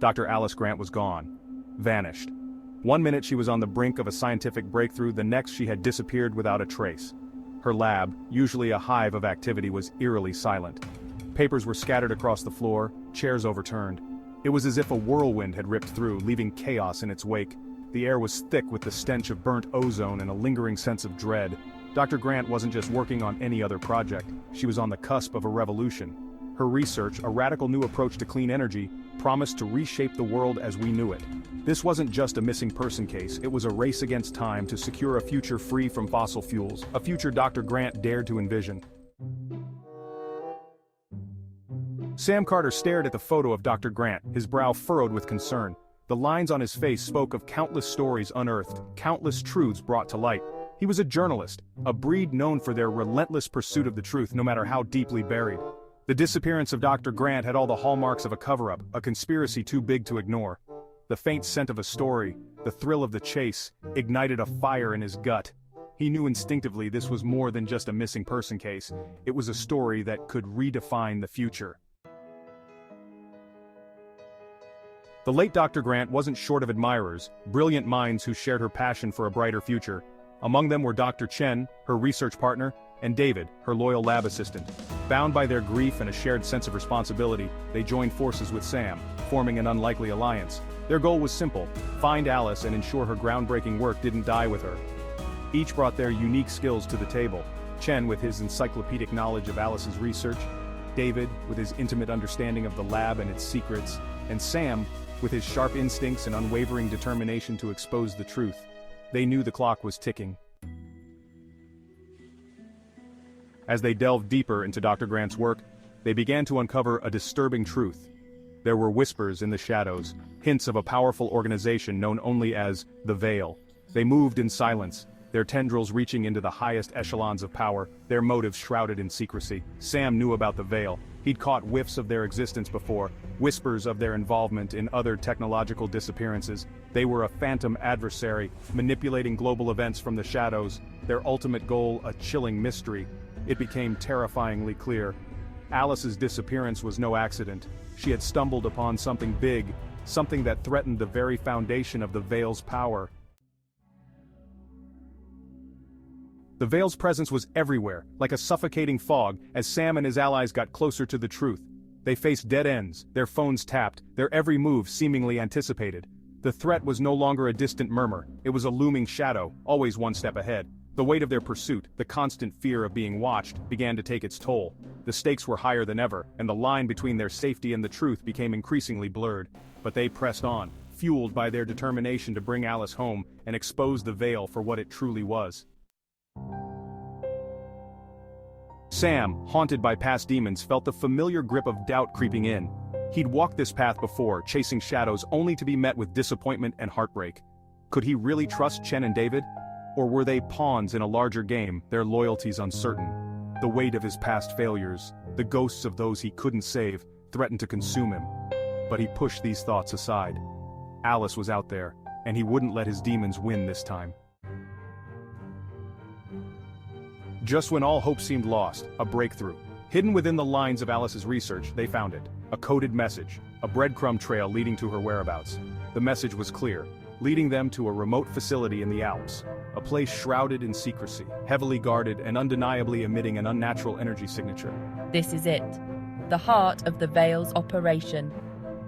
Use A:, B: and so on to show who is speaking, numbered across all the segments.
A: Dr. Alice Grant was gone. Vanished. One minute she was on the brink of a scientific breakthrough, the next she had disappeared without a trace. Her lab, usually a hive of activity, was eerily silent. Papers were scattered across the floor, chairs overturned. It was as if a whirlwind had ripped through, leaving chaos in its wake. The air was thick with the stench of burnt ozone and a lingering sense of dread. Dr. Grant wasn't just working on any other project, she was on the cusp of a revolution. Her research, a radical new approach to clean energy, promised to reshape the world as we knew it. This wasn't just a missing person case, it was a race against time to secure a future free from fossil fuels, a future Dr. Grant dared to envision. Sam Carter stared at the photo of Dr. Grant, his brow furrowed with concern. The lines on his face spoke of countless stories unearthed, countless truths brought to light. He was a journalist, a breed known for their relentless pursuit of the truth no matter how deeply buried. The disappearance of Dr. Grant had all the hallmarks of a cover-up, a conspiracy too big to ignore. The faint scent of a story, the thrill of the chase, ignited a fire in his gut. He knew instinctively this was more than just a missing person case, it was a story that could redefine the future. The late Dr. Grant wasn't short of admirers, brilliant minds who shared her passion for a brighter future. Among them were Dr. Chen, her research partner, and David, her loyal lab assistant. Bound by their grief and a shared sense of responsibility, they joined forces with Sam, forming an unlikely alliance. Their goal was simple: find Alice and ensure her groundbreaking work didn't die with her. Each brought their unique skills to the table. Chen with his encyclopedic knowledge of Alice's research, David with his intimate understanding of the lab and its secrets, and Sam with his sharp instincts and unwavering determination to expose the truth. They knew the clock was ticking. As they delved deeper into Dr. Grant's work, they began to uncover a disturbing truth. There were whispers in the shadows, hints of a powerful organization known only as the Veil. They moved in silence, their tendrils reaching into the highest echelons of power, their motives shrouded in secrecy. Sam knew about the Veil. He'd caught whiffs of their existence before, whispers of their involvement in other technological disappearances. They were a phantom adversary, manipulating global events from the shadows, their ultimate goal a chilling mystery. It became terrifyingly clear. Alice's disappearance was no accident. She had stumbled upon something big, something that threatened the very foundation of the Veil's power. The Veil's presence was everywhere, like a suffocating fog, as Sam and his allies got closer to the truth. They faced dead ends, their phones tapped, their every move seemingly anticipated. The threat was no longer a distant murmur, it was a looming shadow, always one step ahead. The weight of their pursuit, the constant fear of being watched, began to take its toll. The stakes were higher than ever, and the line between their safety and the truth became increasingly blurred. But they pressed on, fueled by their determination to bring Alice home and expose the Veil for what it truly was. Sam, haunted by past demons, felt the familiar grip of doubt creeping in. He'd walked this path before, chasing shadows only to be met with disappointment and heartbreak. Could he really trust Chen and David? Or were they pawns in a larger game, their loyalties uncertain? The weight of his past failures, the ghosts of those he couldn't save, threatened to consume him. But he pushed these thoughts aside. Alice was out there, and he wouldn't let his demons win this time. Just when all hope seemed lost, a breakthrough. Hidden within the lines of Alice's research, they found it. A coded message, a breadcrumb trail leading to her whereabouts. The message was clear, leading them to a remote facility in the Alps. A place shrouded in secrecy, heavily guarded and undeniably emitting an unnatural energy signature.
B: This is it. The heart of the Veil's operation.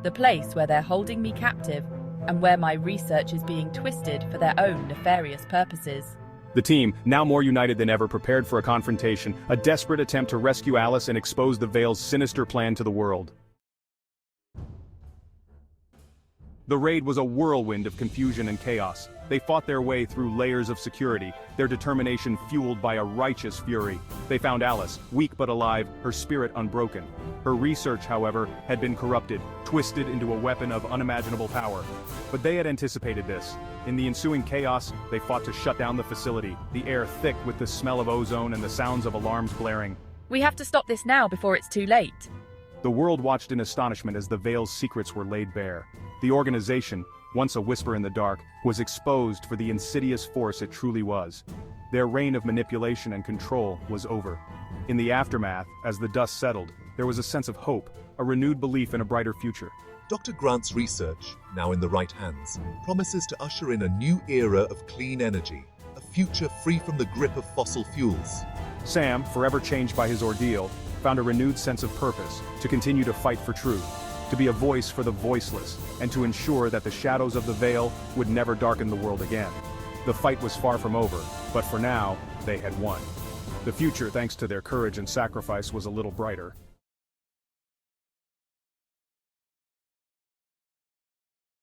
B: The place where they're holding me captive and where my research is being twisted for their own nefarious purposes.
A: The team, now more united than ever, prepared for a confrontation, a desperate attempt to rescue Alice and expose the Veil's sinister plan to the world. The raid was a whirlwind of confusion and chaos. They fought their way through layers of security, their determination fueled by a righteous fury. They found Alice, weak but alive, her spirit unbroken. Her research, however, had been corrupted, twisted into a weapon of unimaginable power. But they had anticipated this. In the ensuing chaos, they fought to shut down the facility, the air thick with the smell of ozone and the sounds of alarms blaring.
B: We have to stop this now before it's too late.
A: The world watched in astonishment as the Veil's secrets were laid bare. The organization, once a whisper in the dark, was exposed for the insidious force it truly was. Their reign of manipulation and control was over. In the aftermath, as the dust settled, there was a sense of hope, a renewed belief in a brighter future.
C: Dr. Grant's research, now in the right hands, promises to usher in a new era of clean energy, a future free from the grip of fossil fuels.
A: Sam, forever changed by his ordeal, found a renewed sense of purpose, to continue to fight for truth, to be a voice for the voiceless, and to ensure that the shadows of the veil would never darken the world again. The fight was far from over, but for now, they had won. The future, thanks to their courage and sacrifice, was a little brighter.